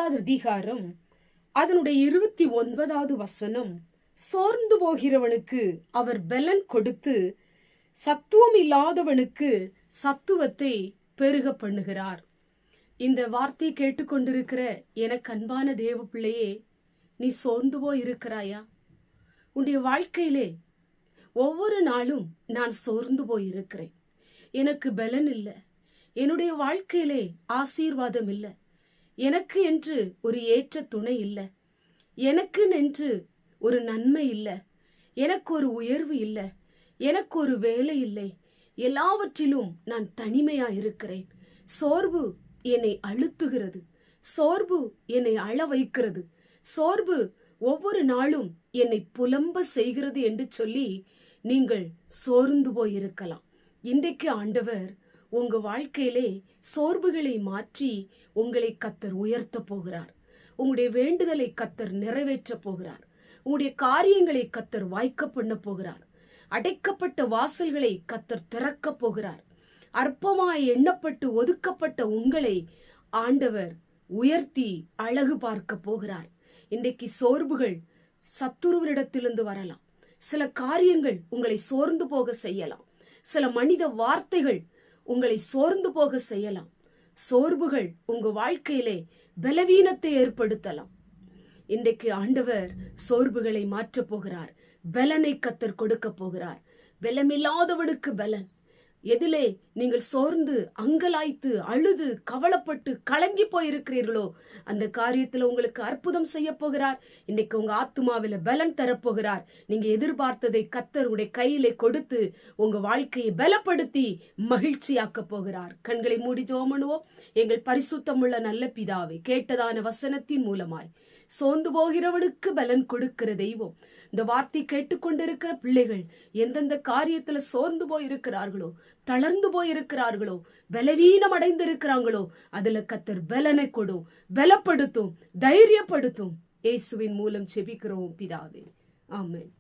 17வது அதிகாரம் அதனுடைய 29வது வசனம், சோர்ந்து போகிறவனுக்கு அவர் பலன் கொடுத்து சத்துவம் இல்லாதவனுக்கு சத்துவத்தை பெருக பண்ணுகிறார். இந்த வார்த்தையை கேட்டுக்கொண்டிருக்கிற எனக்கு அன்பான தேவ பிள்ளையே, நீ சோர்ந்து போய் இருக்கிறாயா? உன்னுடைய வாழ்க்கையிலே ஒவ்வொரு நாளும் நான் சோர்ந்து போய் இருக்கிறேன், எனக்கு பலன் இல்லை, என்னுடைய வாழ்க்கையிலே ஆசீர்வாதம் இல்லை, எனக்கு என்று ஒரு ஏற்ற துணை இல்லை, எனக்கு என்று ஒரு நன்மை இல்லை, எனக்கு ஒரு உயர்வு இல்லை, எனக்கு ஒரு வேலை இல்லை, எல்லாவற்றிலும் நான் தனிமையா இருக்கிறேன், சோர்வு என்னை அழுத்துகிறது, சோர்வு என்னை அழ வைக்கிறது, சோர்வு ஒவ்வொரு நாளும் என்னை புலம்ப செய்கிறது என்று சொல்லி நீங்கள் சோர்ந்து போயிருக்கலாம். இன்றைக்கு ஆண்டவர் உங்க வாழ்க்கையிலே சோர்வுகளை மாற்றி உங்களை கர்த்தர் உயர்த்த போகிறார். உங்களுடைய வேண்டுதலை கர்த்தர் நிறைவேற்ற போகிறார். உங்களுடைய காரியங்களை கர்த்தர் வாய்க்க பண்ண போகிறார். அடைக்கப்பட்ட வாசல்களை கர்த்தர் திறக்க போகிறார். அற்பமாய் எண்ணப்பட்டு ஒதுக்கப்பட்ட உங்களை ஆண்டவர் உயர்த்தி அழகு பார்க்க போகிறார். இன்றைக்கு சோர்வுகள் சத்துருவனிடத்திலிருந்து வரலாம். சில காரியங்கள் உங்களை சோர்ந்து போக செய்யலாம். சில மனித வார்த்தைகள் உங்களை சோர்ந்து போக செய்யலாம். சோர்வுகள் உங்க வாழ்க்கையிலே பலவீனத்தை ஏற்படுத்தலாம். இன்றைக்கு ஆண்டவர் சோர்வுகளை மாற்றப் போகிறார். பலனை கர்த்தர் கொடுக்க போகிறார். பலமில்லாதவனுக்கு பலன். எதிலே நீங்கள் சோர்ந்து அங்கலாய்த்து அழுது கவலைப்பட்டு கலங்கி போயிருக்கிறீர்களோ அந்த காரியத்துல உங்களுக்கு அற்புதம் செய்ய போகிறார். இன்னைக்கு உங்க ஆத்துமாவில பலன் தரப்போகிறார். நீங்க எதிர்பார்த்ததை கர்த்தர் உடைய கையிலே கொடுத்து உங்க வாழ்க்கையை பலப்படுத்தி மகிழ்ச்சியாக்க போகிறார். கண்களை மூடி ஜெபம் பண்ணுவோம். எங்கள் பரிசுத்தமுள்ள நல்ல பிதாவே, கேட்டதான வசனத்தின் மூலமாய் சோர்ந்து போகிறவனுக்கு பலன் கொடுக்கிற தெய்வம், இந்த வார்த்தை கேட்டுக்கொண்டிருக்கிற பிள்ளைகள் எந்தெந்த காரியத்துல சோர்ந்து போயிருக்கிறார்களோ, தளர்ந்து போயிருக்கிறார்களோ, பலவீனம் அடைந்திருக்கிறாங்களோ, அதுல கர்த்தர் பலனை கொடும், பலப்படுத்தும், தைரியப்படுத்தும். இயேசுவின் மூலம் ஜெபிக்கிறோம் பிதாவே, ஆமென்.